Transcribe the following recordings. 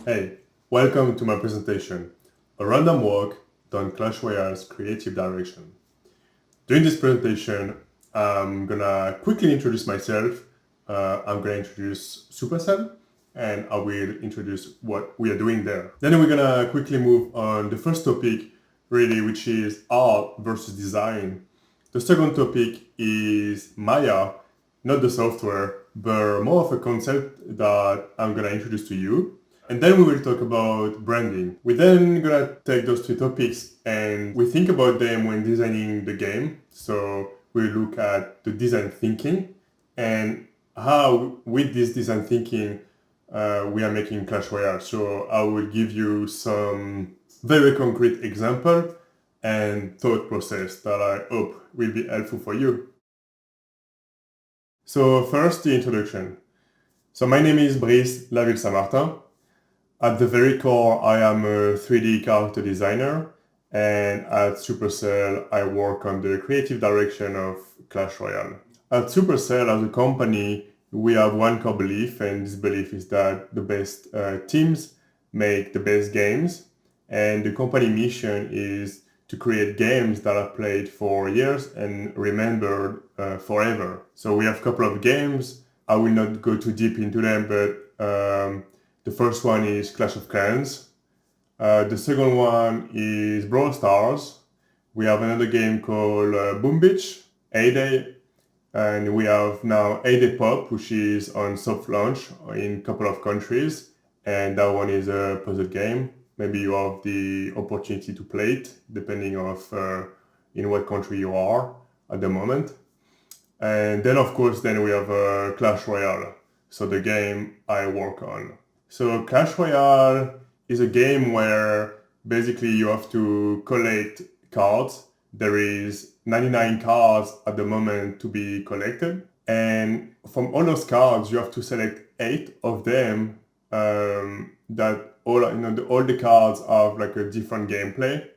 Hey, welcome to my presentation, a random walk down Clash Royale's creative direction. During this presentation, I'm gonna quickly introduce myself, I'm gonna introduce Supercell, and I will introduce what we are doing there. Then we're gonna quickly move on the first topic, really, which is art versus design. The second topic is Maya, not the software, but more of a concept that I'm gonna introduce to you. And then we will talk about branding. We're then gonna take those two topics and we think about them when designing the game. So we look at the design thinking and how with this design thinking we are making Clash Royale. So I will give you some very concrete example and thought process that I hope will be helpful for you. So first, the introduction. So my name is Brice Laville Saint Martin. At the very core, I am a 3D character designer, and at Supercell, I work on the creative direction of Clash Royale. At Supercell, as a company, we have one core belief, and this belief is that the best teams make the best games, and the company mission is to create games that are played for years and remembered forever. So we have a couple of games. I will not go too deep into them, but the first one is Clash of Clans. The second one is Brawl Stars. We have another game called Boom Beach, A-Day. And we have now A-Day Pop, which is on soft launch in a couple of countries. And that one is a puzzle game. Maybe you have the opportunity to play it, depending on in what country you are at the moment. And then, of course, then we have Clash Royale. So the game I work on. So Clash Royale is a game where basically you have to collect cards. There is 99 cards at the moment to be collected. And from all those cards, you have to select 8 of them that all the cards have like a different gameplay.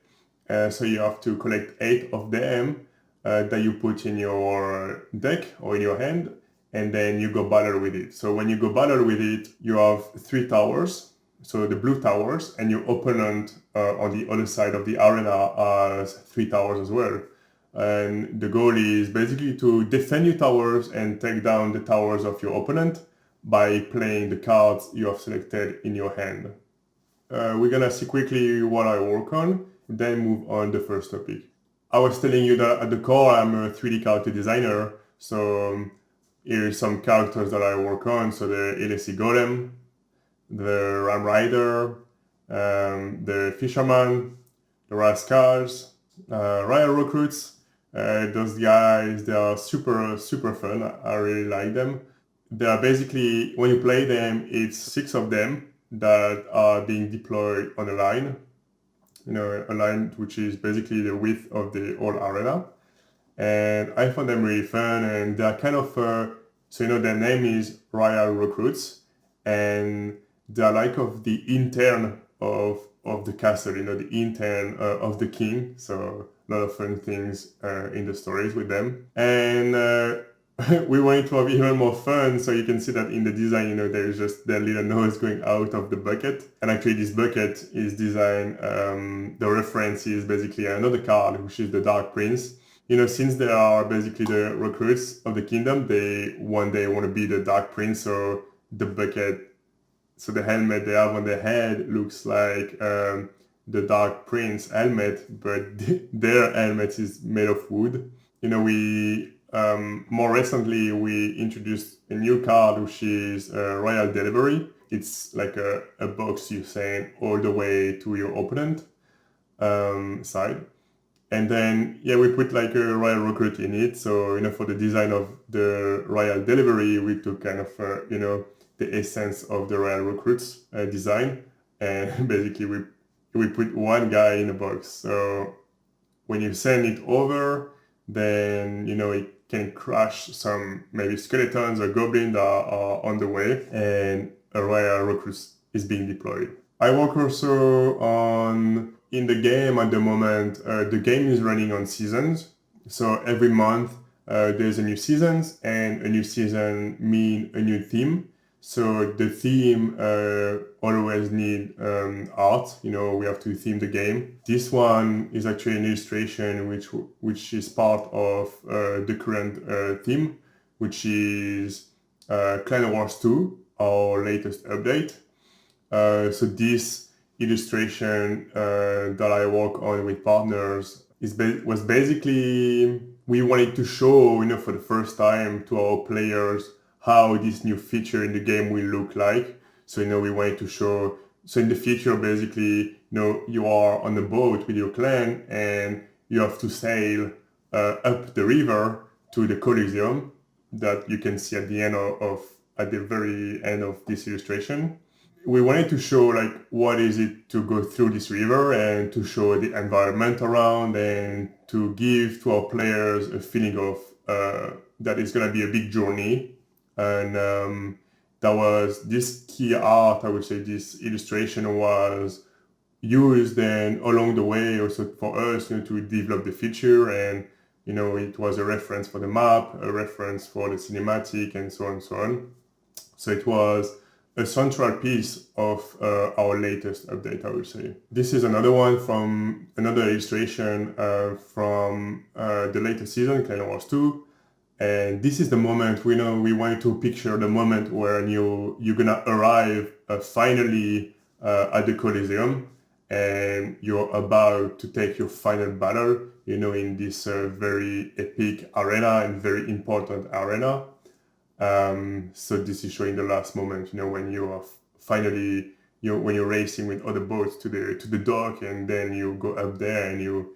So you have to collect 8 of them that you put in your deck or in your hand, and then you go battle with it. So when you go battle with it, you have 3 towers, so the blue towers, and your opponent on the other side of the arena has 3 towers as well. And the goal is basically to defend your towers and take down the towers of your opponent by playing the cards you have selected in your hand. We're gonna see quickly what I work on, then move on the first topic. I was telling you that at the core I'm a 3D character designer, so here's some characters that I work on. So the LSE Golem, the Ram Rider, the Fisherman, the Rascals, Royal Recruits. Those guys, they are super fun. I really like them. They are basically, when you play them, it's 6 of them that are being deployed on a line. A line which is basically the width of the whole arena. And I found them really fun, and they're kind of, their name is Royal Recruits, and they're like of the intern of the castle, the intern of the king, so a lot of fun things in the stories with them. And we wanted to have even more fun, so you can see that in the design, there's just their little nose going out of the bucket. And actually this bucket is designed, the reference is basically another card, which is the Dark Prince. Since they are basically the recruits of the kingdom, they one day want to be the Dark Prince, so the bucket, so the helmet they have on their head looks like the Dark Prince helmet, but their helmet is made of wood. More recently, we introduced a new card, which is Royal Delivery. It's like a box you send all the way to your opponent side. And then, we put like a Royal Recruit in it. So, for the design of the Royal Delivery, we took kind of, the essence of the Royal Recruits design. And basically, we put one guy in a box. So when you send it over, then, it can crush some maybe skeletons or goblins that are on the way, and a Royal Recruit is being deployed. I work also in the game at the moment. The game is running on seasons, so every month there's a new season, and a new season means a new theme. So the theme always need art. We have to theme the game. This one is actually an illustration which is part of the current theme, which is Clan Wars 2, our latest update. So this illustration that I work on with partners was basically, we wanted to show, for the first time to our players how this new feature in the game will look like. So, we wanted to show, so in the future, basically, you are on a boat with your clan and you have to sail up the river to the Colosseum that you can see at the very end of this illustration. We wanted to show what is it to go through this river and to show the environment around and to give to our players a feeling of that it's gonna be a big journey. And that was this key art, I would say this illustration was used then along the way also for us to develop the feature, and it was a reference for the map, a reference for the cinematic, and so on and so on. So it was a central piece of our latest update, I would say. This is another one from another illustration from the latest season, Clan Wars 2. And this is the moment we wanted to picture the moment where you're gonna arrive finally at the Colosseum, and you're about to take your final battle, in this very epic arena and very important arena. So this is showing the last moment, when you are finally, when you're racing with other boats to the dock, and then you go up there and you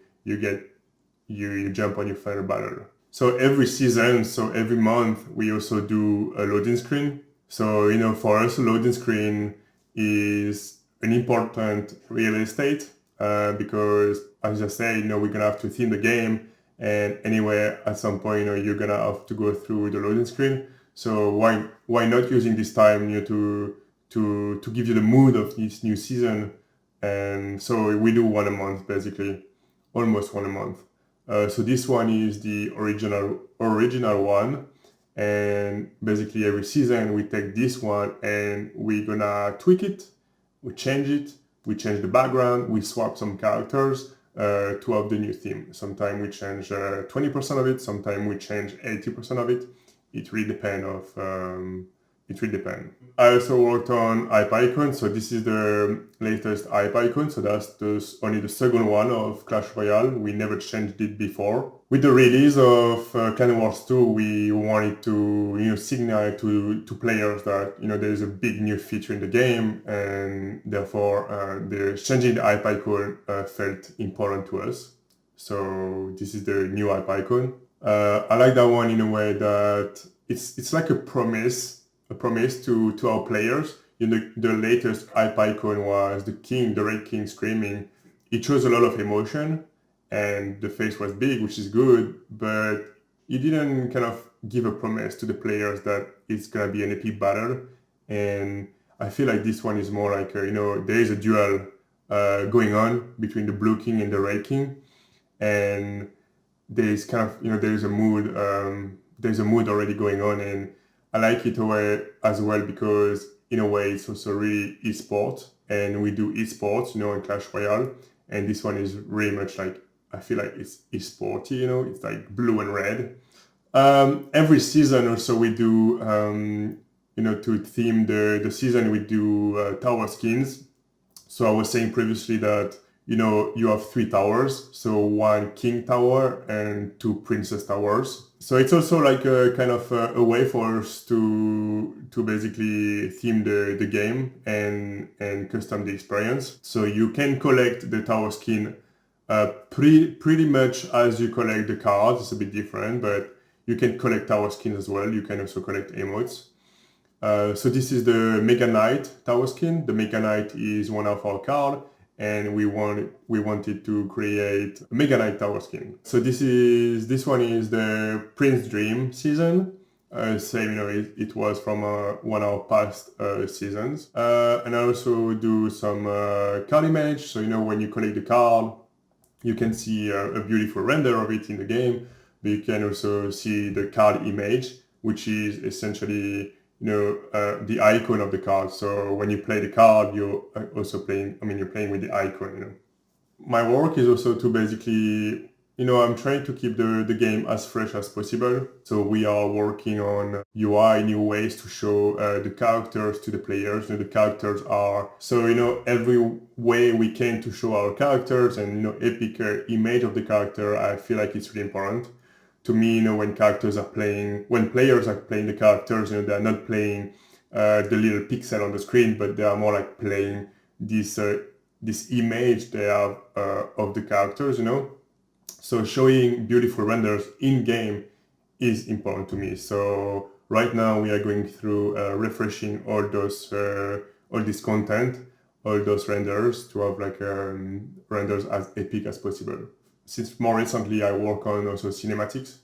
jump on your final battle. So every season, so every month, we also do a loading screen. So, for us, a loading screen is an important real estate because, as I say, we're gonna have to theme the game, and anyway, at some point, you're gonna have to go through the loading screen. So why not using this time to give you the mood of this new season? And so we do one a month, basically, almost one a month. So this one is the original one, and basically every season we take this one and we're gonna tweak it, we change the background, we swap some characters to have the new theme. Sometimes we change 20% of it, sometimes we change 80% of it. It really depends. I also worked on hype icon, so this is the latest hype icon, so that's only the second one of Clash Royale. We never changed it before. With the release of Clan Wars 2, we wanted to signal to players that there is a big new feature in the game, and therefore changing the hype icon felt important to us. So this is the new hype icon. I like that one in a way that it's like a promise to our players. The latest hype icon was the Red King screaming. It shows a lot of emotion, and the face was big, which is good, but it didn't kind of give a promise to the players that it's gonna be an epic battle. And I feel like this one is more like there is a duel going on between the Blue King and the Red King, and there's kind of there's a mood already going on, and I like it as well because in a way it's also really esport, and we do esports in Clash Royale, and this one is really much like, I feel like it's esporty, it's like blue and red. Every season also we do to theme the season, we do tower skins. So I was saying previously that you have 3 towers, so 1 king tower and 2 princess towers. So it's also like a kind of a way for us to basically theme the game and custom the experience. So you can collect the tower skin pretty much as you collect the cards. It's a bit different, but you can collect tower skins as well. You can also collect emotes. So this is the Mega Knight tower skin. The Mega Knight is one of our cards, and we wanted to create a Mega Knight tower skin. So this one is the Prince Dream season. Same, it was from one of our past seasons. And I also do some card image. So when you collect the card, you can see a beautiful render of it in the game, but you can also see the card image, which is essentially the icon of the card. So when you play the card, you're also playing, you're playing with the icon. My work is also to basically, I'm trying to keep the game as fresh as possible. So we are working on UI, new ways to show the characters to the players. The characters are, so, every way we can to show our characters and, epic image of the character, I feel like it's really important. To me, when players are playing the characters, they're not playing the little pixel on the screen, but they are more like playing this image they have of the characters, So showing beautiful renders in game is important to me. So right now we are going through refreshing all this content, all those renders to have renders as epic as possible. Since more recently I work on also cinematics.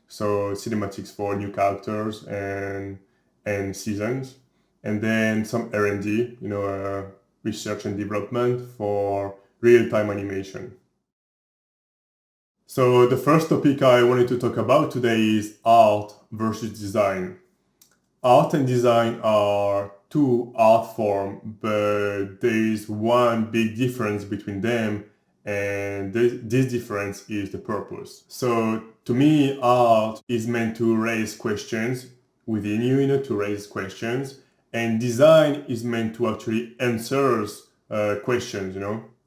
So cinematics for new characters and seasons. And then some R&D, research and development for real-time animation. So the first topic I wanted to talk about today is art versus design. Art and design are two art forms, but there is one big difference between them, and this difference is the purpose. So to me, art is meant to raise questions within you, to raise questions, and design is meant to actually answer questions,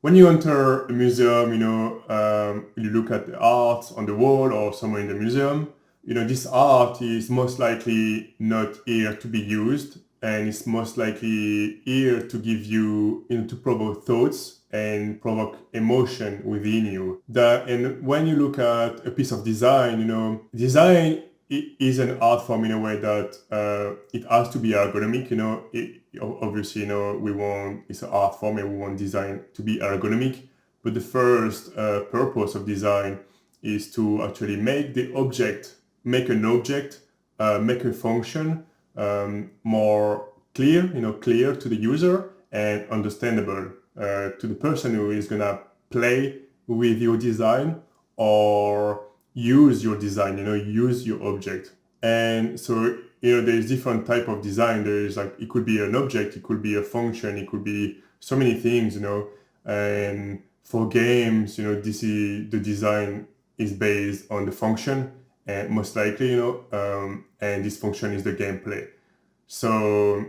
When you enter a museum, you look at the art on the wall or somewhere in the museum, this art is most likely not here to be used, and it's most likely here to give you, to provoke thoughts and provoke emotion within you. And when you look at a piece of design, design is an art form in a way that it has to be ergonomic. Obviously, it's an art form and we want design to be ergonomic. But the first purpose of design is to actually make an object, make a function more clear, clear to the user and understandable to the person who is gonna play with your design or use your design, use your object. And so, there's different type of design. There's it could be an object, it could be a function, it could be so many things, and for games, the design is based on the function, and most likely, and this function is the gameplay. So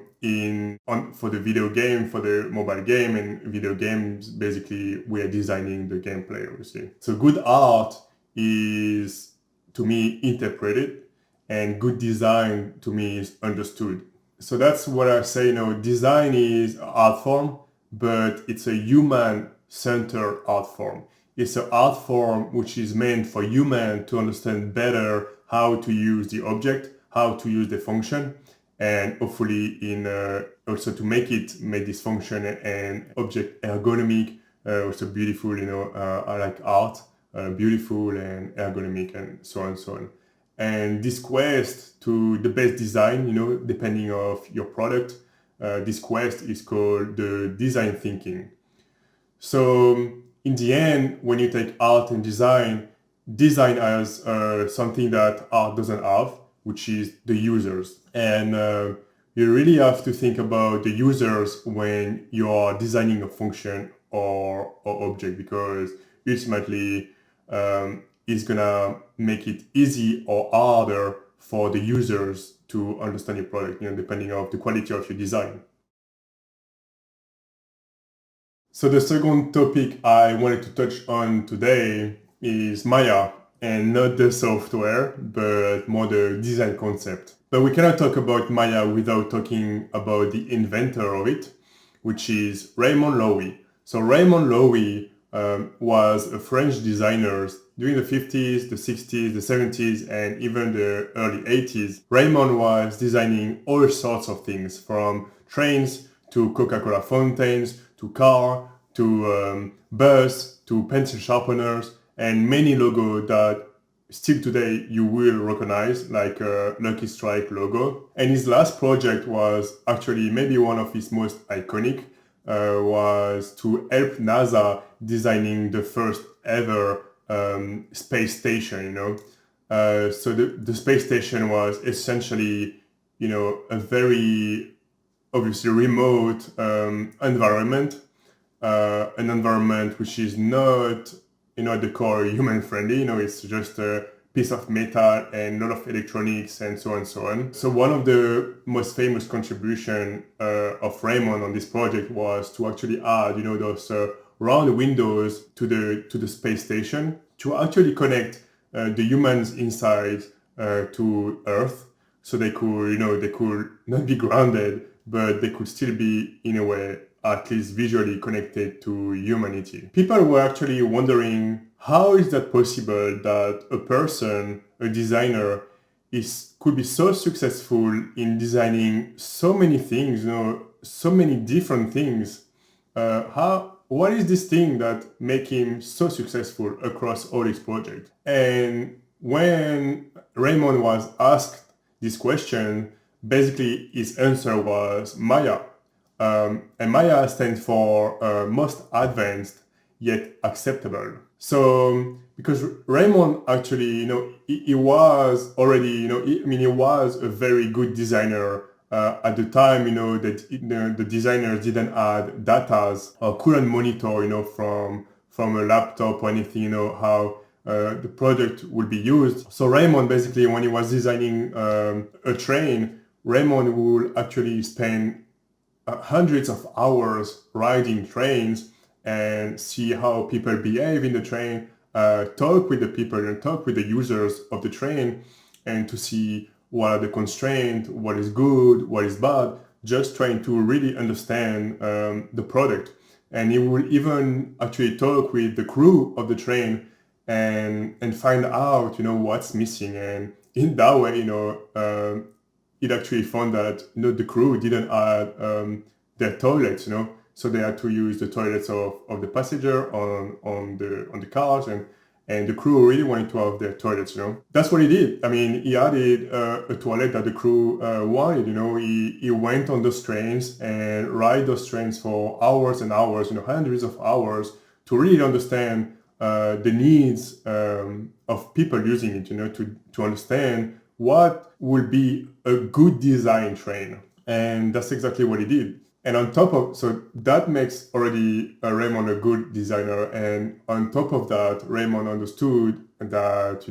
for the video game, for the mobile game and video games, basically we are designing the gameplay, obviously. So good art is, to me, interpreted, and good design to me is understood. So that's what I say, design is an art form, but it's a human-centered art form. It's an art form which is meant for human to understand better how to use the object, how to use the function, and hopefully also to make this function and object ergonomic, also beautiful, I like art, beautiful and ergonomic and so on and so on. And this quest to the best design, depending of your product, this quest is called the design thinking. So in the end, when you take art and design has something that art doesn't have, which is the users. And you really have to think about the users when you are designing a function or object, because ultimately it's gonna make it easy or harder for the users to understand your product, depending on the quality of your design. So the second topic I wanted to touch on today is Maya, and not the software, but more the design concept. But we cannot talk about Maya without talking about the inventor of it, which is Raymond Loewy. So Raymond Loewy was a French designer during the 50s, the 60s, the 70s, and even the early 80s. Raymond was designing all sorts of things, from trains to Coca-Cola fountains, to car, to bus, to pencil sharpeners, and many logos that still today you will recognize, like a Lucky Strike logo. And his last project was actually maybe one of his most iconic, was to help NASA designing the first ever space station, So the space station was essentially a very obviously remote environment, an environment which is not, at the core human friendly. It's just a piece of metal and a lot of electronics and so on and so on. So one of the most famous contribution of Raymond on this project was to actually add, those round windows to the space station to actually connect the humans inside to Earth, so they could not be grounded, but they could still be, in a way, at least visually connected to humanity. People were actually wondering, how is that possible that a person, a designer, could be so successful in designing so many things, so many different things. What is this thing that make him so successful across all his projects? And when Raymond was asked this question, basically his answer was Maya. And Maya stands for most advanced yet acceptable. So because Raymond actually, he was already, he was a very good designer. At the time, that the designers didn't add datas or couldn't monitor, from a laptop or anything, how the product would be used. So Raymond, basically, when he was designing a train, Raymond would actually spend hundreds of hours riding trains and see how people behave in the train, talk with the people and talk with the users of the train, and to see what are the constraints, what is good, what is bad, just trying to really understand the product. And he will even actually talk with the crew of the train and find out, what's missing. And in that way, it actually found that, the crew didn't add their toilets, so they had to use the toilets of the passenger on the cars, and the crew really wanted to have their toilets, That's what he did. I mean, he added a toilet that the crew wanted, He went on those trains and ride those trains for hours and hours, hundreds of hours, to really understand the needs of people using it, to understand what would be a good design train. And that's exactly what he did. And on top of, so that makes already Raymond a good designer. And on top of that, Raymond understood that,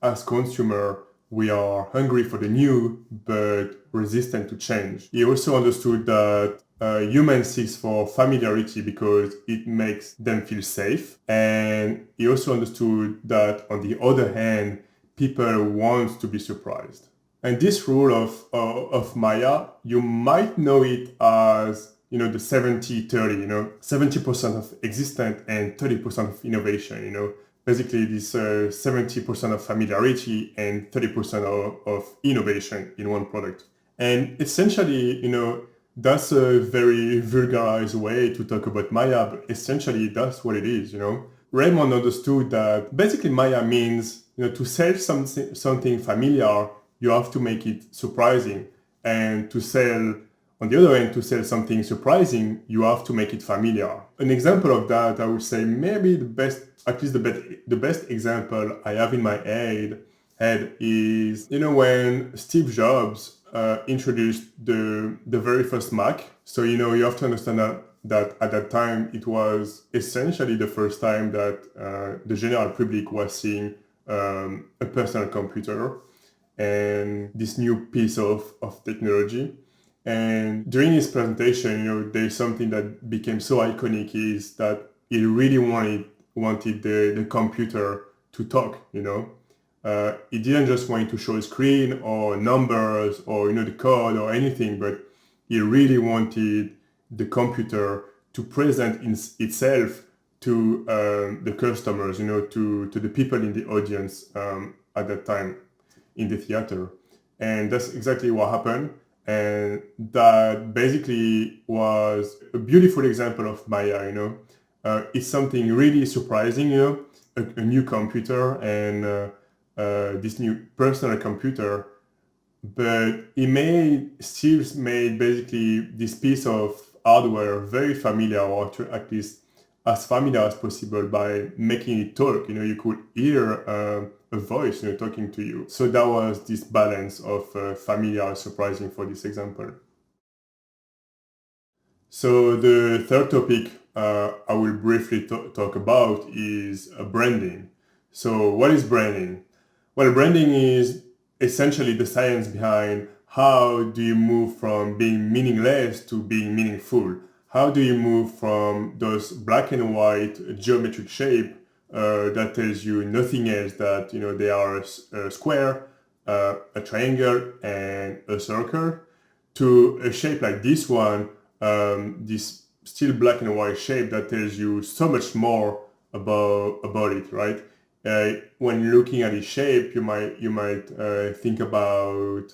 as consumer, we are hungry for the new, but resistant to change. He also understood that humans seek for familiarity because it makes them feel safe. And he also understood that, on the other hand, people want to be surprised. And this rule of Maya, you might know it as, the 70-30, 70% of existent and 30% of innovation, Basically this 70% of familiarity and 30% of innovation in one product. And essentially, that's a very vulgarized way to talk about Maya, but essentially that's what it is, Raymond understood that basically Maya means, to sell something familiar, you have to make it surprising. And on the other hand, to sell something surprising, you have to make it familiar. An example of that, I would say maybe the best example I have in my head is, when Steve Jobs introduced the very first Mac. So, you have to understand that at that time, it was essentially the first time that the general public was seeing a personal computer and this new piece of technology. And during his presentation, there's something that became so iconic, is that he really wanted the computer to talk, He didn't just want to show a screen or numbers or, the code or anything, but he really wanted the computer to present itself to the customers, to the people in the audience at that time in the theater. And that's exactly what happened. And that basically was a beautiful example of Maya, It's something really surprising, a new computer and this new personal computer. But Steve made basically this piece of hardware very familiar, or at least as familiar as possible by making it talk. You could hear a voice, talking to you. So that was this balance of familiar and surprising for this example. So the third topic I will briefly talk about is branding. So what is branding? Well, branding is essentially the science behind how do you move from being meaningless to being meaningful. How do you move from those black and white geometric shape that tells you nothing else, that they are a square, a triangle, and a circle, to a shape like this one, this still black and white shape that tells you so much more about it, right? When looking at this shape, you might think about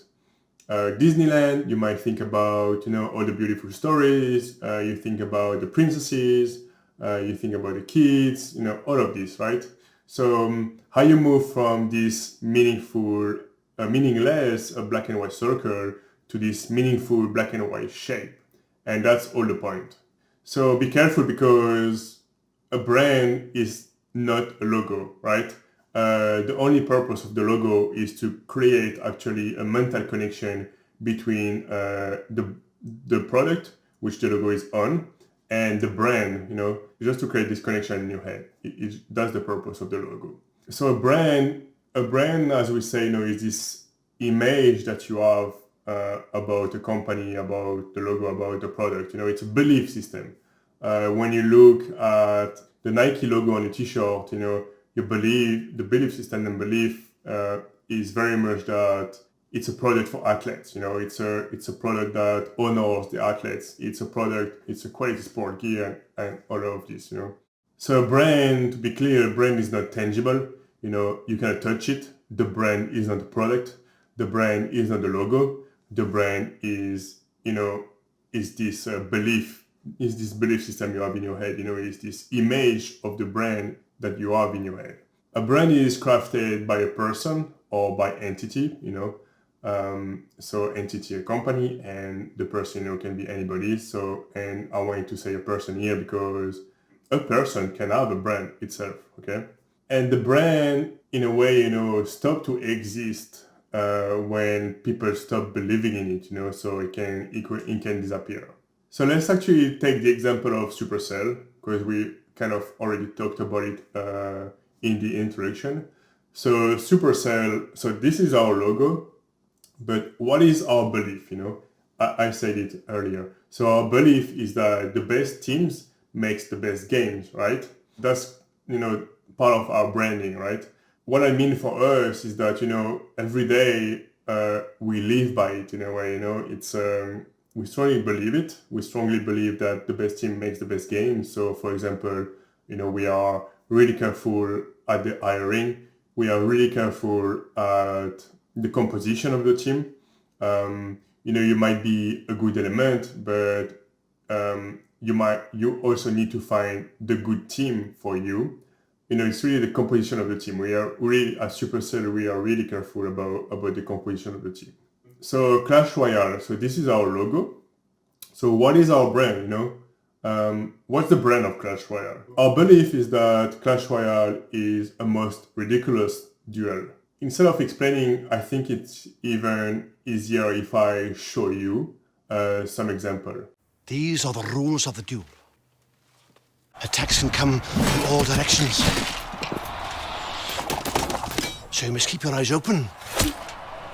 Disneyland. You might think about all the beautiful stories. You think about the princesses. You think about the kids. All of this, right? So how you move from this meaningless black and white circle to this meaningful black and white shape, and that's all the point. So be careful, because a brand is not a logo, right? The only purpose of the logo is to create actually a mental connection between the product, which the logo is on, and the brand, just to create this connection in your head. That's the purpose of the logo. So a brand, as we say, is this image that you have about a company, about the logo, about the product. It's a belief system. When you look at the Nike logo on a t-shirt, the belief system and belief is very much that it's a product for athletes. It's a product that honors the athletes. It's a quality sport gear, and all of this. So a brand, to be clear, a brand is not tangible. You cannot touch it. The brand is not the product. The brand is not the logo. The brand is this belief system you have in your head. Is this image of the brand that you have in your head. A brand is crafted by a person or by entity. So entity, a company, and the person can be anybody. So, and I want to say a person here because a person can have a brand itself. Okay, and the brand, in a way, stop to exist when people stop believing in it, so it can disappear. So let's actually take the example of Supercell, because we kind of already talked about it in the introduction. So Supercell, so this is our logo, but what is our belief? I said it earlier. So our belief is that the best teams makes the best games, right? That's, part of our branding, right? What I mean for us is that, every day we live by it in a way, it's, we strongly believe it. We strongly believe that the best team makes the best game. So for example, we are really careful at the hiring. We are really careful at the composition of the team. You might be a good element, but you also need to find the good team for you. It's really the composition of the team. We are really, at Supercell, we are really careful about the composition of the team. So Clash Royale, so this is our logo. So what is our brand, What's the brand of Clash Royale? Our belief is that Clash Royale is a most ridiculous duel. Instead of explaining, I think it's even easier if I show you some example. These are the rules of the duel. Attacks can come from all directions. So you must keep your eyes open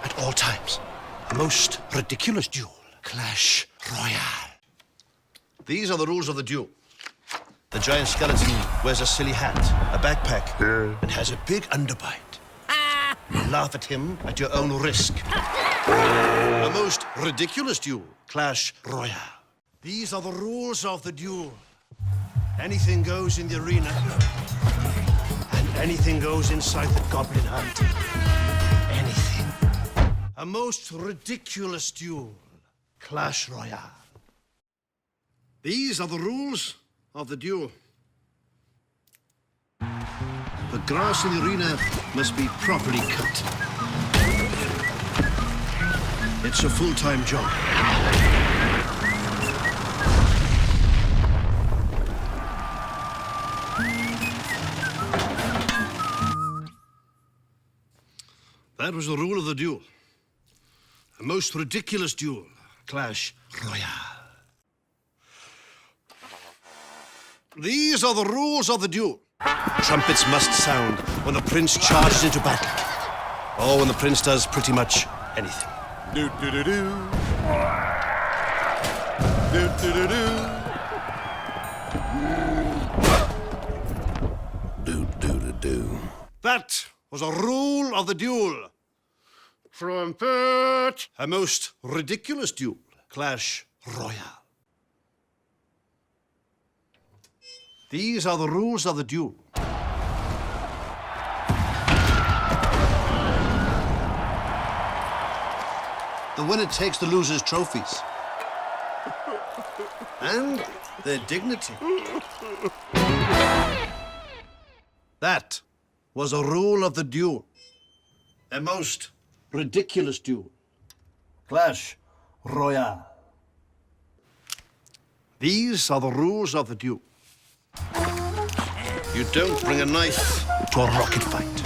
at all times. The most ridiculous duel. Clash Royale. These are the rules of the duel. The giant skeleton wears a silly hat, a backpack, and has a big underbite. Laugh at him at your own risk. The most ridiculous duel. Clash Royale. These are the rules of the duel. Anything goes in the arena, and anything goes inside the goblin hut. Anything. A most ridiculous duel. Clash Royale. These are the rules of the duel. The grass in the arena must be properly cut. It's a full-time job. That was the rule of the duel. A most ridiculous duel. Clash Royale. These are the rules of the duel. Trumpets must sound when the prince charges into battle, or when the prince does pretty much anything. Do-do-do-do. Do-do-do-do. Do-do-do-do. That was a rule of the duel. Trumpet! A most ridiculous duel. Clash Royale. These are the rules of the duel. The winner takes the loser's trophies. And their dignity. That was a rule of the duel. A most ridiculous duel. Clash Royale. These are the rules of the duel. You don't bring a knife to a rocket fight.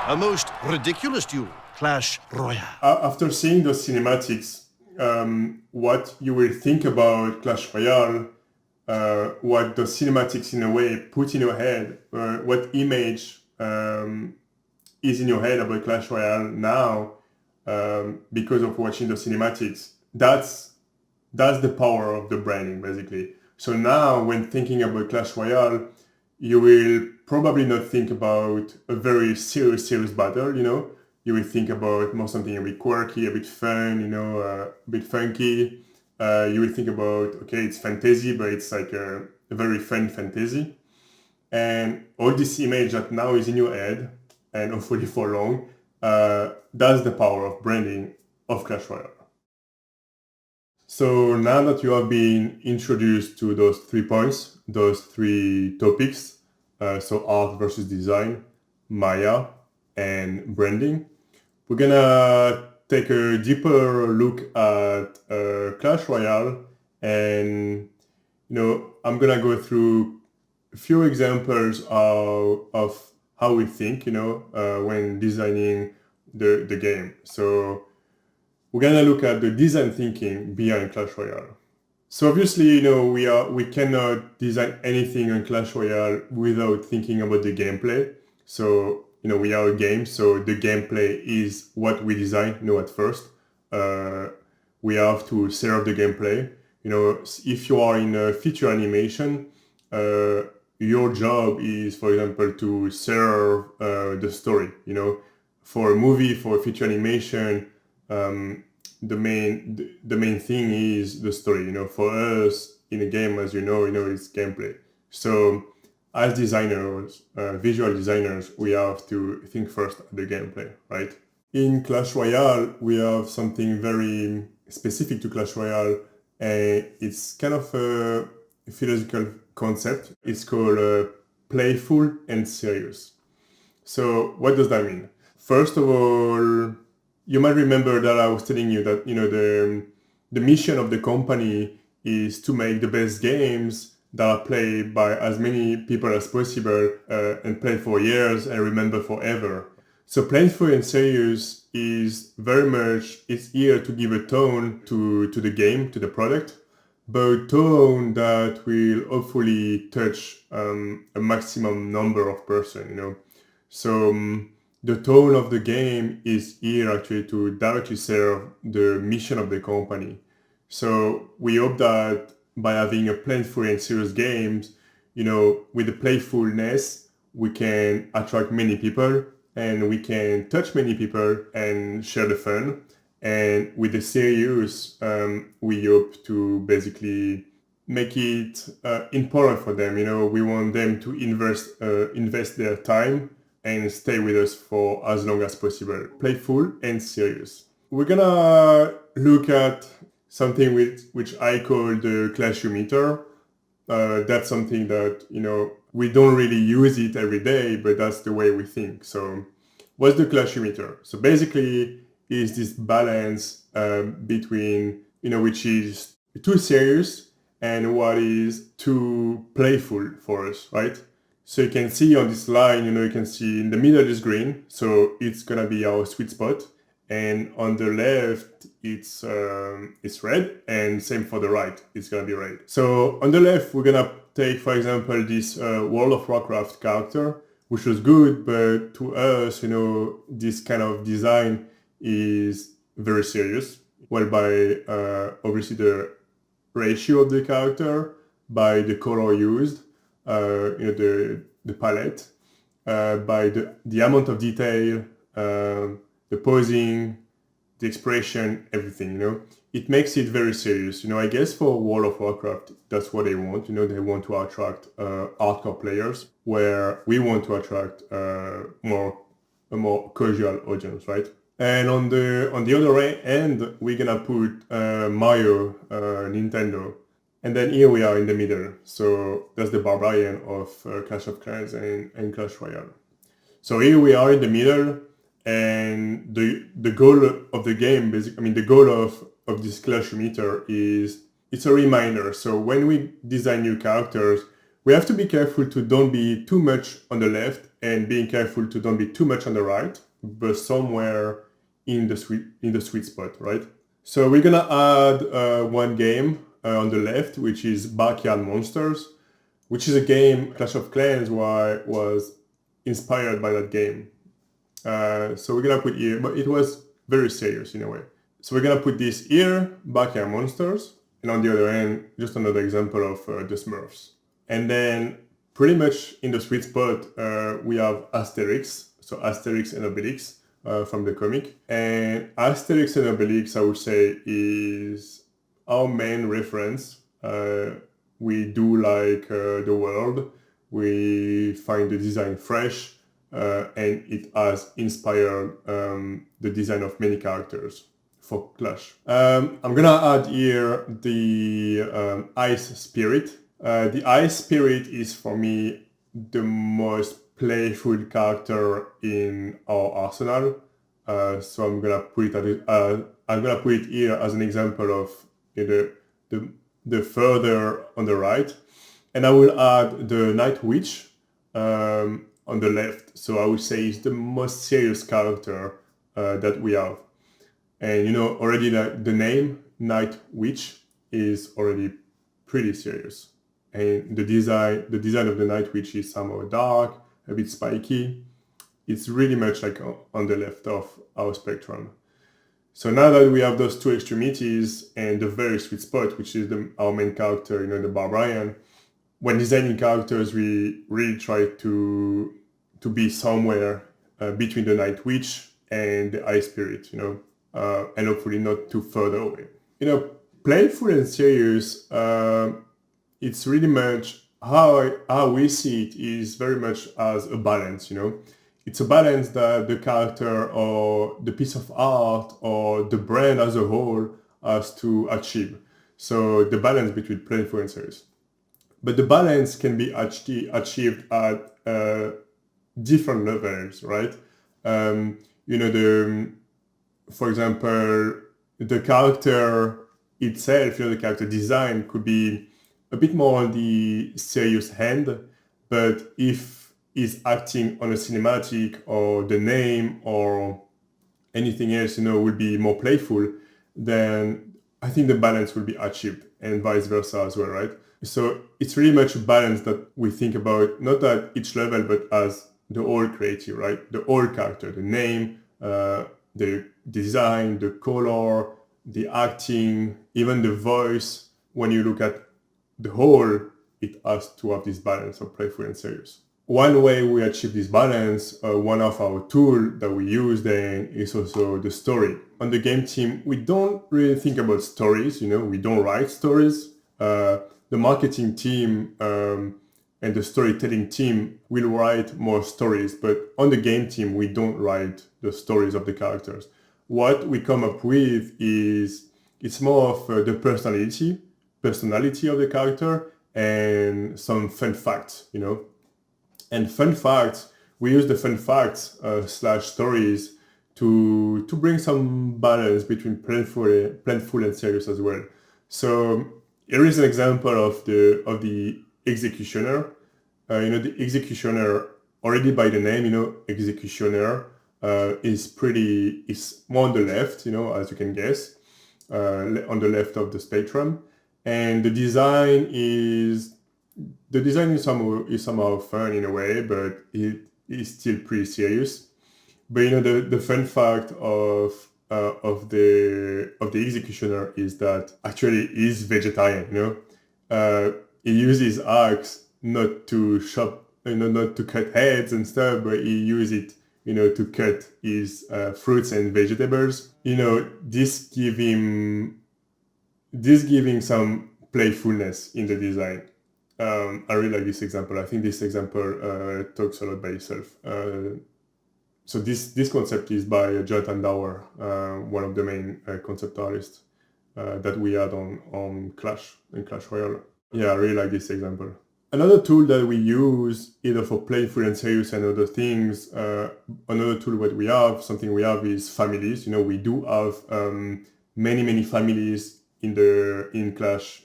A most ridiculous duel. Clash Royale. After seeing those cinematics, what you will think about Clash Royale, what the cinematics in a way put in your head, what image is in your head about Clash Royale now, because of watching the cinematics, that's the power of the branding, basically. So now when thinking about Clash Royale, you will probably not think about a very serious battle, You will think about more something a bit quirky, a bit fun, a bit funky. You will think about, okay, it's fantasy, but it's like a very fun fantasy. And all this image that now is in your head, and hopefully for long, that's the power of branding of Clash Royale. So now that you have been introduced to those 3 points, those 3 topics, so art versus design, Maya, and branding, we're gonna take a deeper look at Clash Royale, and I'm gonna go through a few examples of how we think, when designing the game. So we're gonna look at the design thinking behind Clash Royale. So obviously, we cannot design anything on Clash Royale without thinking about the gameplay. So, we are a game, so the gameplay is what we design, at first. We have to serve the gameplay. If you are in a feature animation, your job is, for example, to serve the story. For a movie, for a feature animation, the main thing is the story. For us in a game, as it's gameplay. So as designers, visual designers, we have to think first at the gameplay, right? In Clash Royale, we have something very specific to Clash Royale, and it's kind of a philosophical concept. It's called playful and serious. So what does that mean? First of all, you might remember that I was telling you that the mission of the company is to make the best games that are played by as many people as possible and played for years and remember forever. So playful and serious is very much, it's here to give a tone to the game, to the product, but a tone that will hopefully touch a maximum number of persons, So the tone of the game is here actually to directly serve the mission of the company. So we hope that by having a playful and serious games, with the playfulness, we can attract many people and we can touch many people and share the fun. And with the serious, we hope to basically make it important for them. We want them to invest their time and stay with us for as long as possible. Playful and serious. We're gonna look at something which I call the Clashometer. That's something that, we don't really use it every day, but that's the way we think. So what's the Clashometer? So basically is this balance between, which is too serious and what is too playful for us, right? So you can see on this line, you can see in the middle is green, so it's gonna be our sweet spot, and on the left it's red, and same for the right, it's gonna be red. So on the left we're gonna take, for example, this World of Warcraft character, which was good, but to us, this kind of design is very serious. Well, by obviously the ratio of the character, by the color used, the palette, by the amount of detail, the posing, the expression, everything, it makes it very serious. I guess for World of Warcraft, that's what they want. They want to attract hardcore players, where we want to attract a more casual audience, right? And on the other end, we're gonna put Mario, Nintendo. And then here we are in the middle. So that's the Barbarian of Clash of Clans and Clash Royale. So here we are in the middle, and the goal of the game, basically, the goal of this Clash meter is, it's a reminder. So when we design new characters, we have to be careful to don't be too much on the left, and being careful to don't be too much on the right, but somewhere in the sweet spot, right? So we're gonna add one game on the left, which is Backyard Monsters, which is a game, Clash of Clans, was inspired by that game. So we're gonna put here, but it was very serious in a way. So we're gonna put this here, Backyard Monsters, and on the other end, just another example of the Smurfs. And then pretty much in the sweet spot, we have Asterix, so Asterix and Obelix from the comic. And Asterix and Obelix, I would say, is our main reference. We do like the world, we find the design fresh, and it has inspired the design of many characters for Clash. I'm gonna add here the Ice Spirit. The Ice Spirit is, for me, the most playful character in our arsenal. So I'm gonna put it here as an example of the further on the right, and I will add the Night Witch on the left. So I would say it's the most serious character that we have, and already the name Night Witch is already pretty serious, and the design of the Night Witch is somehow dark, a bit spiky. It's really much like on the left of our spectrum. So now that we have those two extremities and the very sweet spot, which is our main character, the Barbarian, when designing characters, we really try to be somewhere between the Night Witch and the Ice Spirit, and hopefully not too further away. Playful and serious, it's really much how we see it is very much as a balance, It's a balance that the character or the piece of art or the brand as a whole has to achieve. So the balance between playful and serious. But the balance can be achieved at different levels, right? For example, the character itself, the character design could be a bit more on the serious hand, but if is acting on a cinematic or the name or anything else, will be more playful, then I think the balance will be achieved, and vice versa as well, right? So it's really much a balance that we think about, not at each level, but as the whole creative, right? The whole character, the name, the design, the color, the acting, even the voice. When you look at the whole, it has to have this balance of playful and serious. One way we achieve this balance, one of our tools that we use then is also the story. On the game team, we don't really think about stories, we don't write stories. The marketing team and the storytelling team will write more stories, but on the game team, we don't write the stories of the characters. What we come up with is, it's more of the personality of the character and some fun facts, And fun facts, we use the fun facts / stories to bring some balance between playful and serious as well. So here is an example of the executioner. The executioner, already by the name, executioner is more on the left, as you can guess, on the left of the spectrum. And the design is somehow fun in a way, but it is still pretty serious. But the fun fact of the executioner is that actually he's vegetarian. He uses axe not to not to cut heads and stuff, but he uses it to cut his fruits and vegetables. This giving some playfulness in the design. I really like this example. I think this example talks a lot by itself. So this concept is by Jonathan Dower, one of the main concept artists that we had on Clash and Clash Royale. Yeah, I really like this example. Another tool that we use either for playful and serious and other things, another tool something we have is families. We do have many families in Clash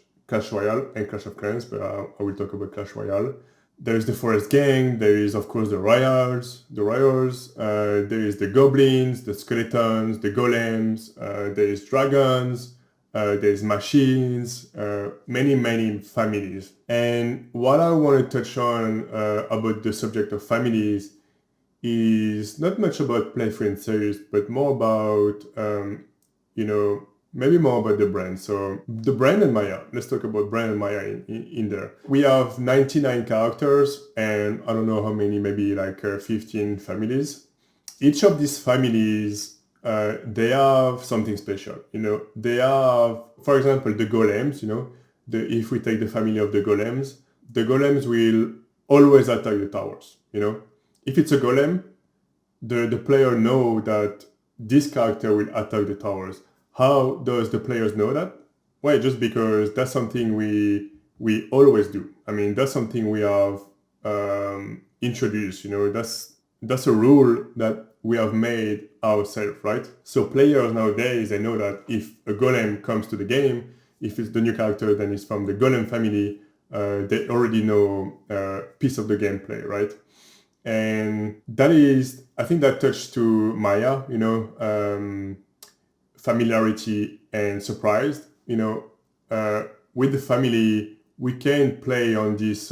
Royale and Clash of Clans, but I will talk about Clash Royale. There is the Forest Gang, there is of course the Royals, there is the Goblins, the Skeletons, the Golems, there is Dragons, there's Machines, many families. And what I want to touch on about the subject of families is not much about playful and serious, but more about, maybe more about the brand. So the brand and Maya, let's talk about brand and Maya in there. We have 99 characters and I don't know how many, maybe like 15 families. Each of these families, they have something special. They have, for example, the Golems, if we take the family of the Golems will always attack the towers. If it's a Golem, the player know that this character will attack the towers. How does the players know that? Well, just because that's something we always do. I mean, that's something we have introduced. That's a rule that we have made ourselves, right? So players nowadays, they know that if a Golem comes to the game, if it's the new character, then it's from the Golem family. They already know a piece of the gameplay, right? And I think that touched to Maya, familiarity and surprise. With the family, we can play on this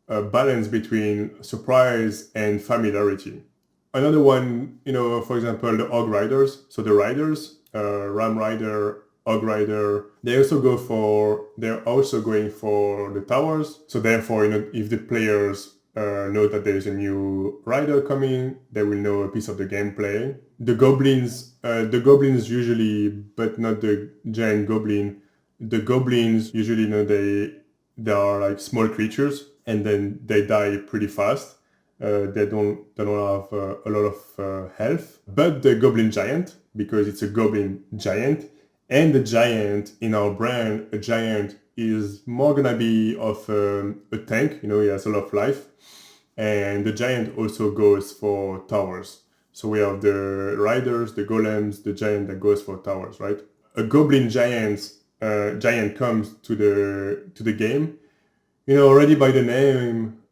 balance between surprise and familiarity. Another one, for example, the Hog Riders. So the Riders, Ram Rider, Hog Rider, they're also going for the towers. So therefore, if the players know that there is a new rider coming, they will know a piece of the gameplay. The goblins usually, but not the giant goblin. The goblins usually they are like small creatures and then they die pretty fast. They don't have a lot of health. But the goblin giant, because it's a goblin giant, and the giant in our brand, a giant is more gonna be of a tank. He has a lot of life. And the giant also goes for towers. So we have the riders, the golems, the giant that goes for towers, right? A goblin giant comes to the game. Already by the name,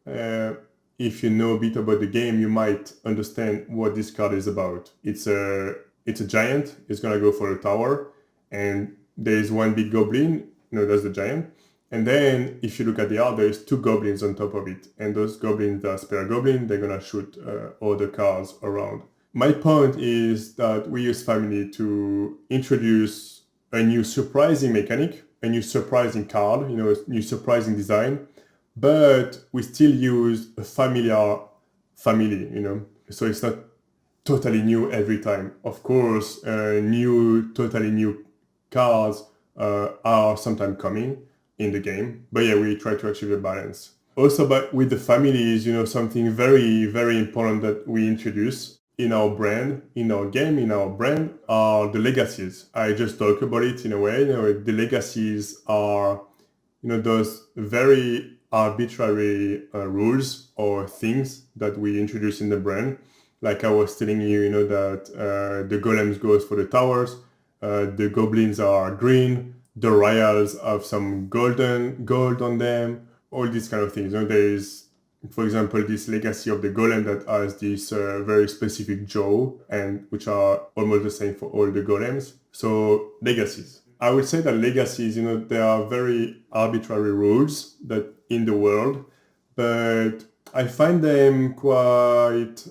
if you know a bit about the game, you might understand what this card is about. It's a giant. It's gonna go for a tower, and there is one big goblin. That's the giant. And then if you look at the art, there's two goblins on top of it. And those goblins are spare goblin. They're going to shoot all the cards around. My point is that we use family to introduce a new surprising mechanic, a new surprising card, a new surprising design. But we still use a familiar family, So it's not totally new every time. Of course, totally new cards are sometimes coming in the game, but yeah, we try to achieve a balance. Also, but with the families, something very, very important that we introduce in our brand, in our game, in our brand are the legacies. I just talked about it in a way. The legacies are, those very arbitrary rules or things that we introduce in the brand. Like I was telling you, that the golems goes for the towers, the goblins are green. The Royals have some gold on them. all these kind of things. You know, there is, for example, this legacy of the golem that has this very specific jaw, and which are almost the same for all the golems. So legacies. I would say that legacies, you know, there are very arbitrary rules that in the world, but I find them quite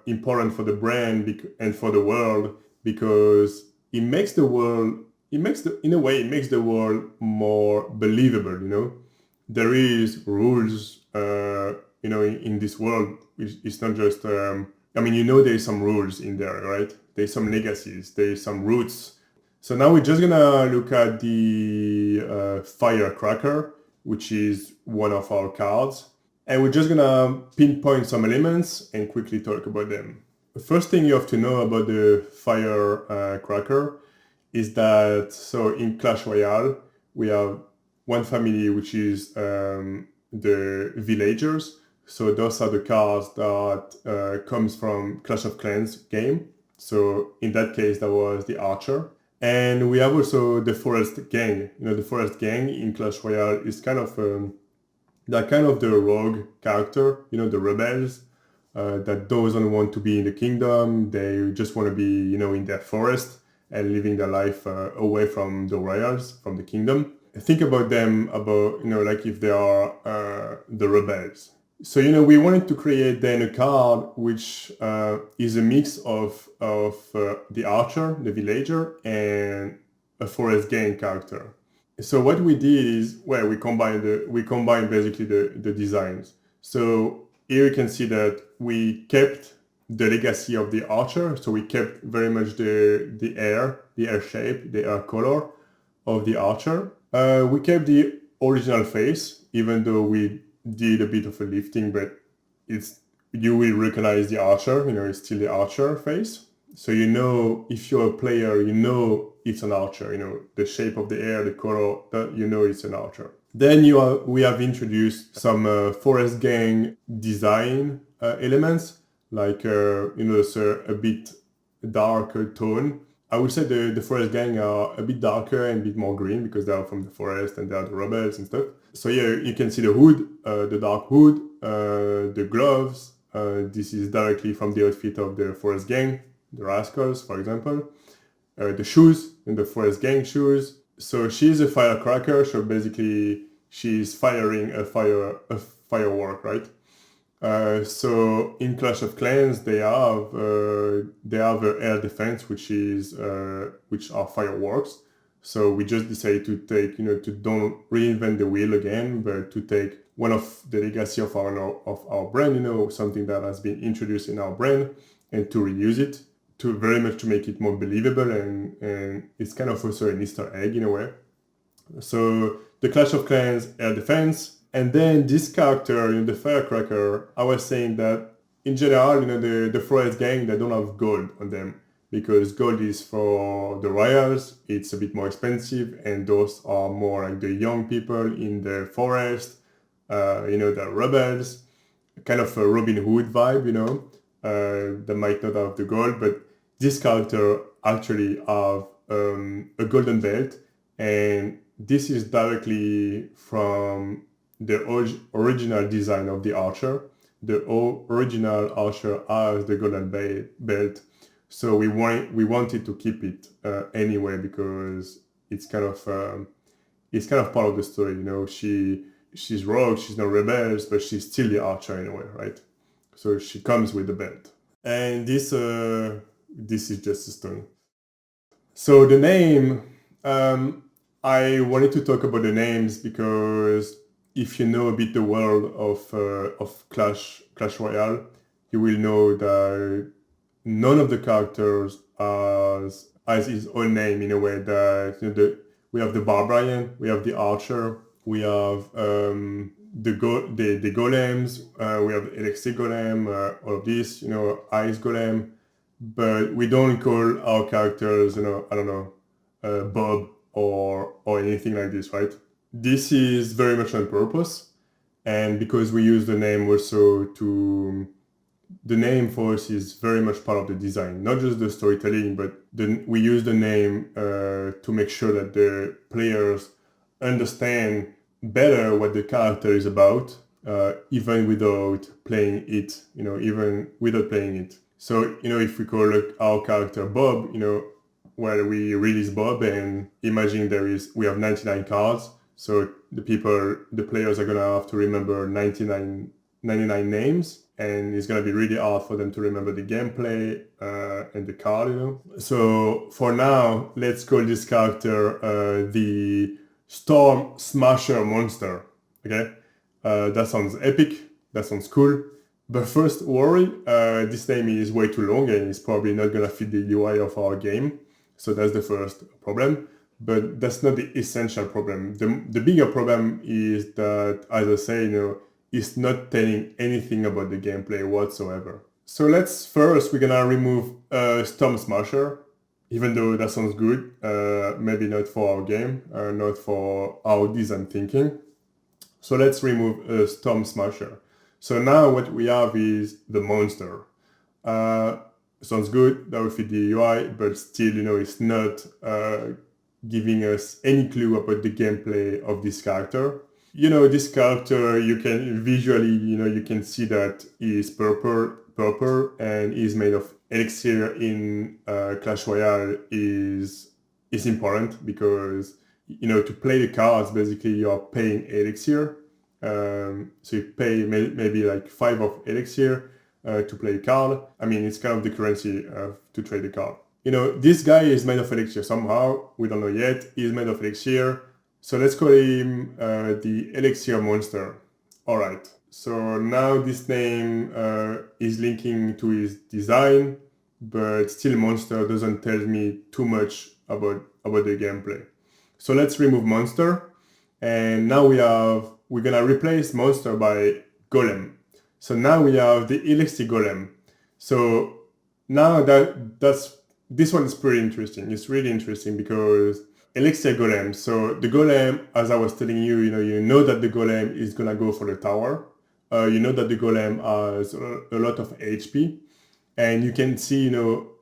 important for the brand and for the world, because it makes the world, in a way, it makes the world more believable. You know, there is rules, you know, in this world. It's not just, I mean, you know, there's some rules in there, right? There's some legacies, there's some roots. So now we're just gonna look at the firecracker, which is one of our cards. And we're just gonna pinpoint some elements and quickly talk about them. The first thing you have to know about the firecracker is that, so in Clash Royale, we have one family, which is the villagers. So those are the cards that comes from Clash of Clans game. So in that case, that was the archer. And we have also the forest gang. You know, the forest gang in Clash Royale is kind of they're kind of the rogue character, you know, the rebels that doesn't want to be in the kingdom. They just want to be, you know, in their forest and living their life away from the royals, from the kingdom. Think about them, about, you know, like if they are the rebels. So, you know, we wanted to create then a card which is a mix of the archer, the villager, and a forest gang character. So what we did is, well, we combined basically the designs. So here you can see that we kept the legacy of the archer. So we kept very much the hair shape, the hair color of the archer. We kept the original face, even though we did a bit of a lifting, but you will recognize the archer, you know, it's still the archer face. So, you know, if you're a player, you know it's an archer, you know, the shape of the hair, the color, that you know it's an archer. Then we have introduced some forest gang design elements, like, you know, so a bit darker tone. I would say the forest gang are a bit darker and a bit more green because they are from the forest and they are the rebels and stuff. So yeah, you can see the hood, the dark hood, the gloves. This is directly from the outfit of the forest gang, the rascals, for example. The shoes, and the forest gang shoes. So she's a firecracker, so basically she's firing a firework, right? So in Clash of Clans, they have air defense, which are fireworks. So we just decided to take, you know, to don't reinvent the wheel again, but to take one of the legacy of our brand, you know, something that has been introduced in our brand, and to reuse it to very much to make it more believable, and it's kind of also an Easter egg in a way. So the Clash of Clans air defense. And then this character, you know, the firecracker, I was saying that in general, you know, the forest gang, they don't have gold on them because gold is for the royals. It's a bit more expensive, and those are more like the young people in the forest, you know, the rebels, kind of a Robin Hood vibe, you know, that might not have the gold, but this character actually have a golden belt, and this is directly from the original design of the archer. The original archer has the golden belt, so we wanted to keep it anyway, because it's kind of part of the story, you know. She's rogue, she's not rebels, but she's still the archer in a way, right? So she comes with the belt, and this is just a story. So the name, I wanted to talk about the names because if you know a bit the world of Clash Royale, you will know that none of the characters has his own name in a way. That, you know, we have the barbarian, we have the archer, we have the golems, we have electric golem, all of this, you know, ice golem, but we don't call our characters, you know, I don't know, Bob or anything like this, right? This is very much on purpose, and because we use the name also the name for us is very much part of the design, not just the storytelling, but we use the name to make sure that the players understand better what the character is about, even without playing it, even without playing it. So, if we call our character Bob, well, we release Bob and imagine we have 99 cards. So the players are gonna have to remember 99 names, and it's gonna be really hard for them to remember the gameplay and the card, So for now, let's call this character the Storm Smasher Monster. Okay, that sounds epic. That sounds cool. But first worry, this name is way too long and it's probably not gonna fit the UI of our game. So that's the first problem. But that's not the essential problem. The bigger problem is that, as I say, it's not telling anything about the gameplay whatsoever. So we're gonna remove Storm Smasher, even though that sounds good, maybe not for our game, not for our design thinking. So let's remove Storm Smasher. So now what we have is the monster. Sounds good, that will fit the UI, but still, it's not giving us any clue about the gameplay of this character. This character, you can visually, you can see that he is purple and is made of elixir in Clash Royale is important because, to play the cards, basically you are paying elixir. So you pay maybe like 5 of elixir to play a card. I mean, it's kind of the currency to trade the card. This guy is made of elixir somehow. We don't know yet. He's made of elixir. So let's call him the Elixir Monster. All right. So now this name is linking to his design, but still Monster doesn't tell me too much about the gameplay. So let's remove Monster. And now we're gonna replace Monster by Golem. So now we have the Elixir Golem. So now this one is pretty interesting. It's really interesting because Elixir Golem. So the Golem, as I was telling you, you know that the Golem is gonna go for the tower. You know that the Golem has a lot of HP, and you can see,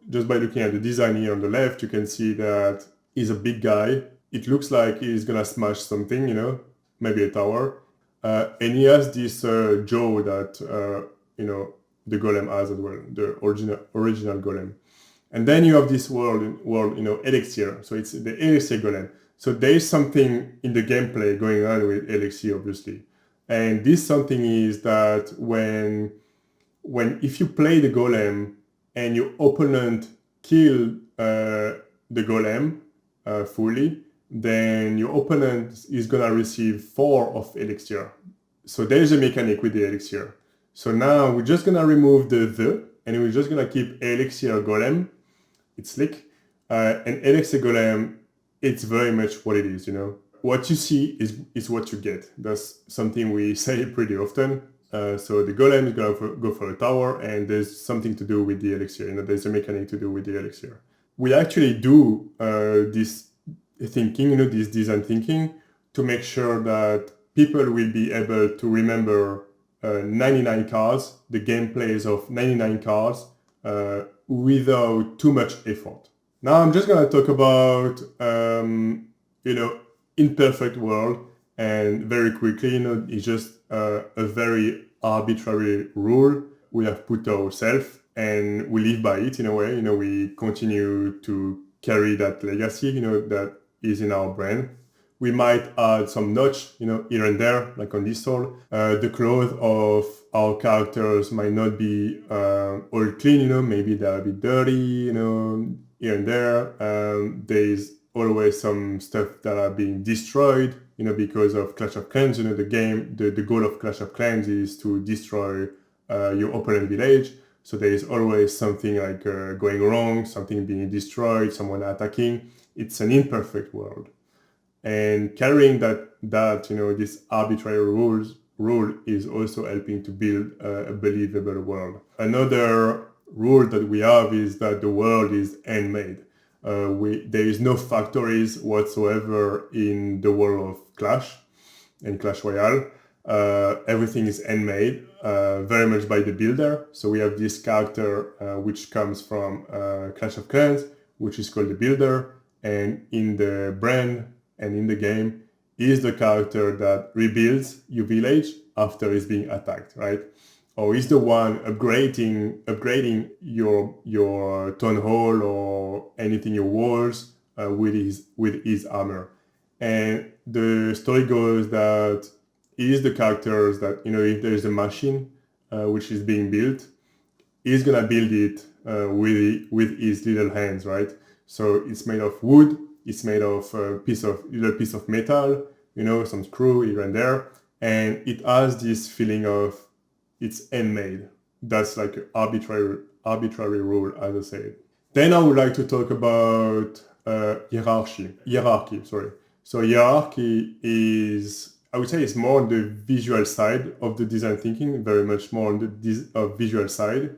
just by looking at the design here on the left, you can see that he's a big guy. It looks like he's gonna smash something, maybe a tower. And he has this jaw that the Golem has as well, the original Golem. And then you have this world, Elixir. So it's the Elixir Golem. So there is something in the gameplay going on with Elixir, obviously. And this something is that if you play the Golem and your opponent kill the Golem fully, then your opponent is gonna receive 4 of elixir. So there's a mechanic with the elixir. So now we're just gonna remove the and we're just gonna keep elixir golem. It's slick. And elixir golem, it's very much what it is, What you see is what you get. That's something we say pretty often. So the golem is gonna go for a tower, and there's something to do with the elixir. There's a mechanic to do with the elixir. We actually do this thinking, this design thinking, to make sure that people will be able to remember 99 cards, the gameplays of 99 cards, without too much effort. Now I'm just gonna talk about, imperfect world, and very quickly, it's just a very arbitrary rule we have put ourselves, and we live by it in a way. We continue to carry that legacy, that is in our brand. We might add some notch, here and there, like on this sword. The clothes of our characters might not be all clean, maybe they're a bit dirty, here and there. There's always some stuff that are being destroyed, because of Clash of Clans. The goal of Clash of Clans is to destroy your opponent village. So there is always something like going wrong, something being destroyed, someone attacking. It's an imperfect world. And carrying that this arbitrary rule is also helping to build a believable world. Another rule that we have is that the world is handmade. There is no factories whatsoever in the world of Clash and Clash Royale. Everything is handmade, very much by the builder. So we have this character which comes from Clash of Clans, which is called the builder. And in the brand and in the game, is the character that rebuilds your village after it's being attacked, right? Or is the one upgrading your town hall or anything, your walls, with his armor. And the story goes that it is the characters that, if there is a machine which is being built, he's gonna build it with his little hands, right? So it's made of wood, it's made of a little piece of metal, some screw here and there, and it has this feeling of it's handmade. That's like an arbitrary rule, as I said. Then I would like to talk about hierarchy. Sorry. So hierarchy is, I would say, it's more on the visual side of the design thinking, very much more on the visual side.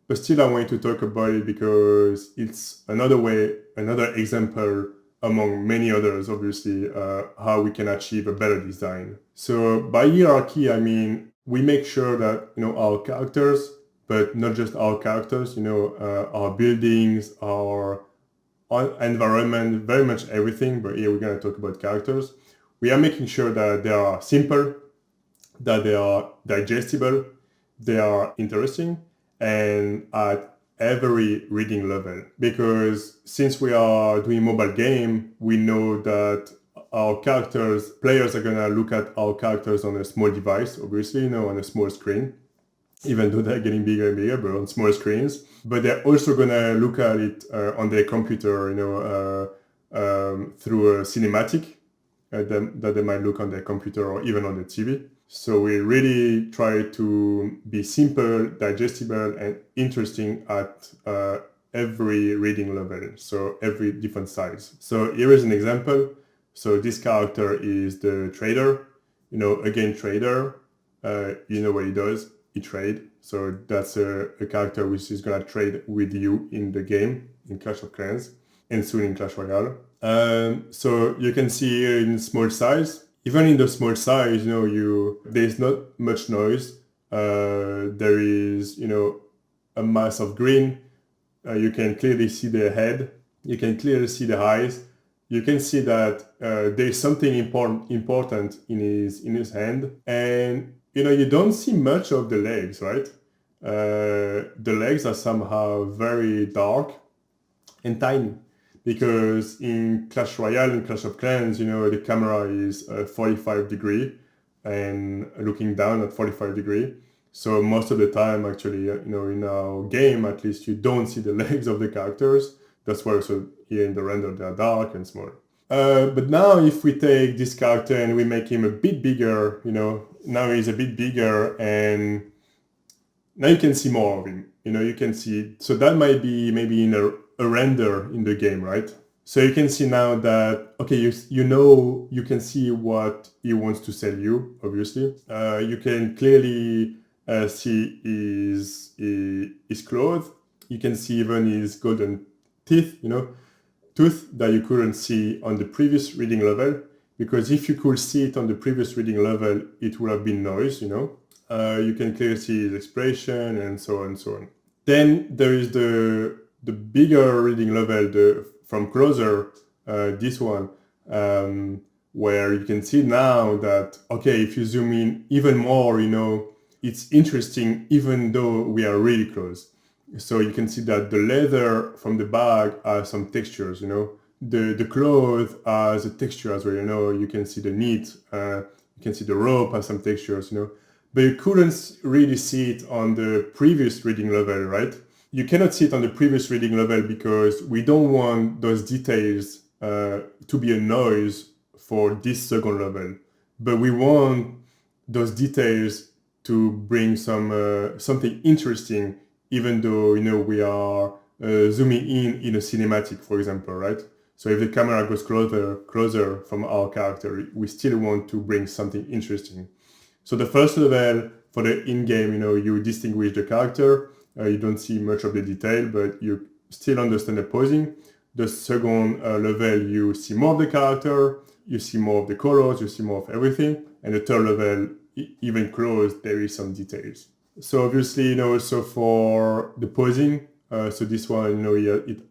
But still, I want to talk about it because it's another example among many others, obviously, how we can achieve a better design. So by hierarchy, I mean, we make sure that, our characters, but not just our characters, our buildings, our environment, very much everything, but here we're going to talk about characters. We are making sure that they are simple, that they are digestible, they are interesting, and at every reading level. Because since we are doing mobile game, we know that players are going to look at our characters on a small device, obviously, on a small screen, even though they're getting bigger and bigger, but on small screens. But they're also going to look at it on their computer, through a cinematic that they might look on their computer or even on the TV. So we really try to be simple, digestible, and interesting at every reading level, so every different size. So here is an example. So this character is the trader. Again, trader, you know what he does? He trade. So that's a character which is going to trade with you in the game, in Clash of Clans, and soon in Clash Royale. So you can see here in small size, even in the small size, there's not much noise. There is, a mass of green. You can clearly see the head. You can clearly see the eyes. You can see that there's something important in his hand, and you don't see much of the legs, right? The legs are somehow very dark and tiny, because in Clash Royale and Clash of Clans, the camera is 45 degree and looking down at 45 degree. So most of the time, actually, in our game, at least, you don't see the legs of the characters. That's why also here in the render they are dark and small. But now if we take this character and we make him a bit bigger, now he's a bit bigger, and now you can see more of him. You can see, so that might be maybe in a render in the game, right? So you can see now that, okay, you can see what he wants to sell you, obviously. You can clearly see his clothes. You can see even his golden teeth, tooth that you couldn't see on the previous reading level, because if you could see it on the previous reading level, it would have been noise, you can clearly see his expression and so on and so on. Then there is the bigger reading level, from closer, this one, where you can see now that, okay, if you zoom in even more, it's interesting even though we are really close. So you can see that the leather from the bag has some textures, the cloth has a texture as well, you can see the knit, you can see the rope has some textures, but you couldn't really see it on the previous reading level, right? You cannot see it on the previous reading level because we don't want those details to be a noise for this second level, but we want those details to bring something interesting, even though we are zooming in a cinematic, for example, right? So if the camera goes closer from our character, we still want to bring something interesting. So the first level for the in-game, you distinguish the character, you don't see much of the detail, but you still understand the posing. The second level, you see more of the character, you see more of the colors, you see more of everything. And the third level, even close, there is some details. So obviously, also for the posing, so this one,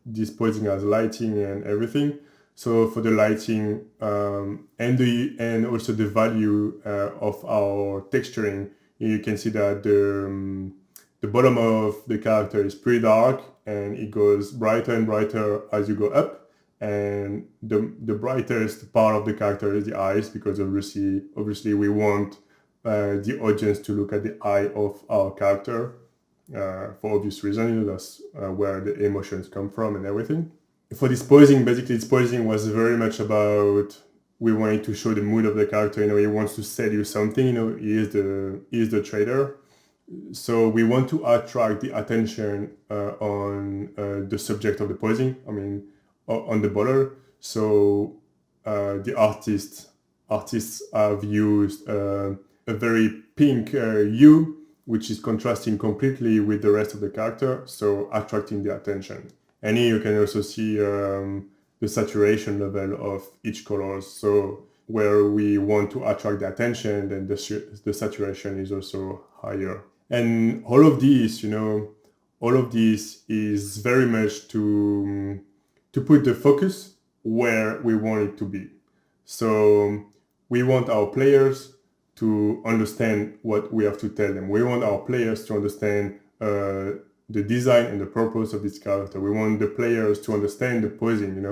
this posing has lighting and everything. So for the lighting and also the value of our texturing, you can see that the bottom of the character is pretty dark and it goes brighter and brighter as you go up. And the brightest part of the character is the eyes, because obviously we want the audience to look at the eye of our character for obvious reasons. That's where the emotions come from and everything. For this posing, basically, this posing was very much about, we wanted to show the mood of the character. He wants to sell you something. He is the trader. So we want to attract the attention on the subject of the posing. On the bottle. So the artists have used a very pink hue, which is contrasting completely with the rest of the character, so attracting the attention. And here you can also see the saturation level of each color. So where we want to attract the attention, then the saturation is also higher. And all of this is very much to put the focus where we want it to be. So we want our players to understand what we have to tell them. We want our players to understand the design and the purpose of this character. We want the players to understand the posing,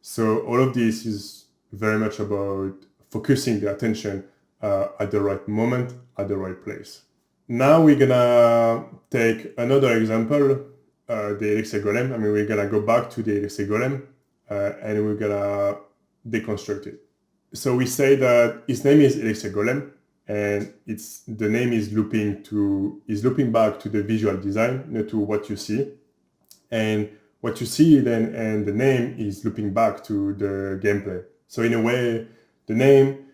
So all of this is very much about focusing the attention at the right moment, at the right place. Now we're gonna take another example, the Elixir Golem. We're gonna go back to the Elixir Golem and we're gonna deconstruct it. So we say that his name is Elixir Golem, and the name is looping back to the visual design, to what you see, and what you see then, and the name is looping back to the gameplay. So in a way, the name,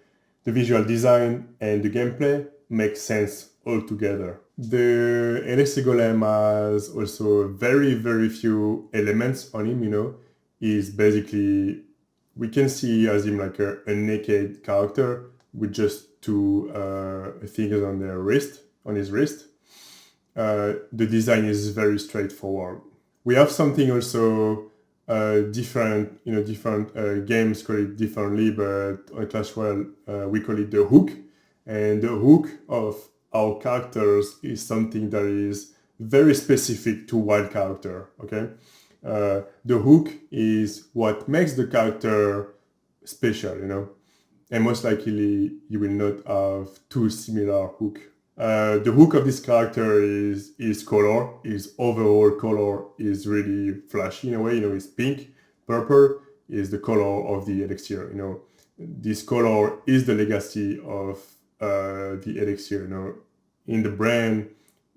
the visual design, and the gameplay make sense all together. The Elixir Golem has also very, very few elements on him. Is basically, we can see as him like a naked character with just two things on his wrist. The design is very straightforward. We have something also different games call it differently, but on Clash Royale we call it the hook. And the hook of our characters is something that is very specific to one character, okay? The hook is what makes the character special, and most likely you will not have two similar hooks. The hook of this character is color. His overall color is really flashy in a way, it's pink. Purple is the color of the elixir, This color is the legacy of the elixir, In the brand,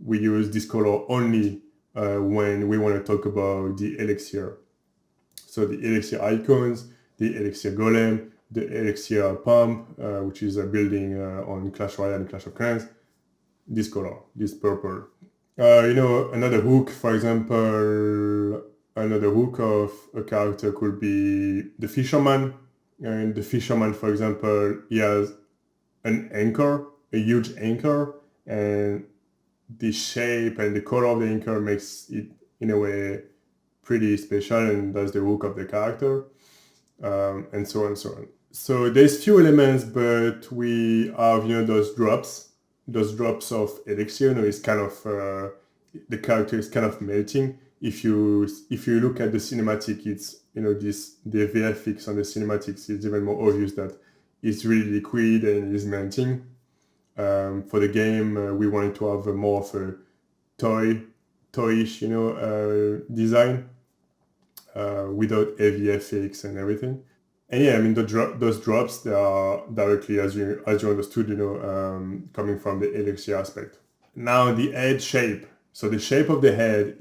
we use this color only when we want to talk about the elixir. So the elixir icons, the elixir golem, the elixir pump, which is a building on Clash Royale and Clash of Clans, this color, this purple. Another hook, for example, another hook of a character could be the fisherman. And the fisherman, for example, he has an anchor, a huge anchor, and the shape and the color of the anchor makes it, in a way, pretty special, and that's the hook of the character, and so on and so on. So there's few elements, but we have, those drops of elixir. It's kind of the character is kind of melting. If you look at the cinematic, it's the VFX on the cinematics is even more obvious that it's really liquid and is melting. For the game, we wanted to have more of a toyish, design without heavy FX and everything. And yeah, those drops, they are directly, as you understood, coming from the elixir aspect. Now the head shape. So the shape of the head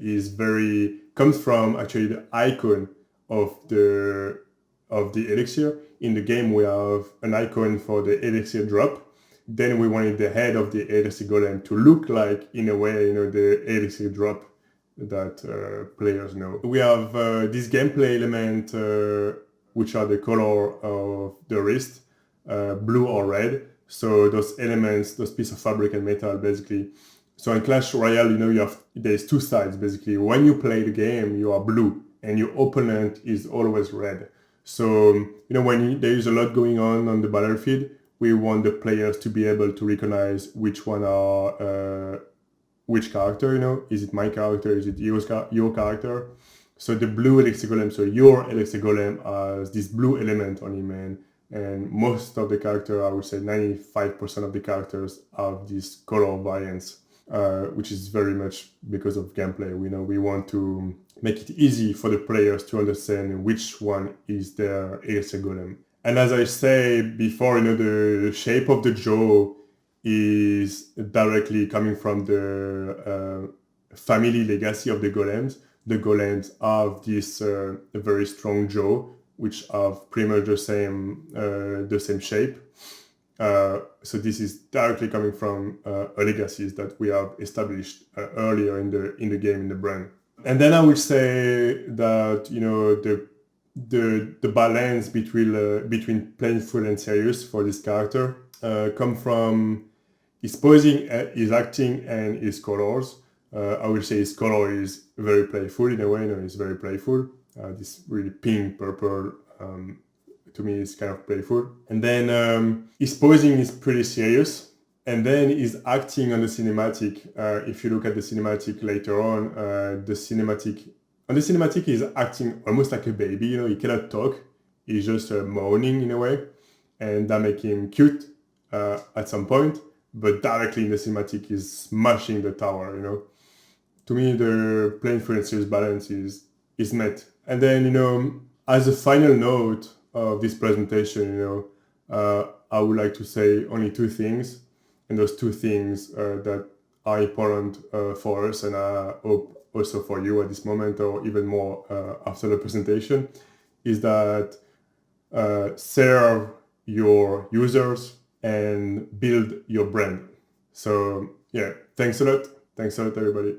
comes from actually the icon of the elixir. In the game, we have an icon for the elixir drop. Then we wanted the head of the elixir golem to look like, in a way, the elixir drop that players know. We have this gameplay element, which are the color of the wrist, blue or red. So those elements, those pieces of fabric and metal, basically. So in Clash Royale, there's two sides, basically. When you play the game, you are blue, and your opponent is always red. So, when there is a lot going on the battlefield, we want the players to be able to recognize which one are which character, is it my character, is it your character? So the blue Elixir Golem, so your Elixir Golem has this blue element on him, and most of the character, I would say 95% of the characters have this color variance, which is very much because of gameplay. We want to make it easy for the players to understand which one is their Elixir Golem. And as I say before, the shape of the jaw is directly coming from the family legacy of the golems. The golems have this very strong jaw, which have pretty much the same shape. So this is directly coming from legacies that we have established earlier in the game, in the brand. And then I would say that the balance between playful and serious for this character come from his posing, his acting, and his colors. I would say his color is very playful in a way. It's very playful. This really pink, purple, to me is kind of playful. And then his posing is pretty serious. And then his acting on the cinematic. If you look at the cinematic later on, the cinematic he's acting almost like a baby. He cannot talk. He's just moaning in a way, and that makes him cute at some point. But directly in the cinematic, he's smashing the tower. To me, the playful and serious balance is met. And then, as a final note of this presentation, I would like to say only two things. And those two things that are important for us, and I hope also for you at this moment, or even more after the presentation, is that serve your users and build your brand. So yeah, thanks a lot. Thanks a lot, everybody.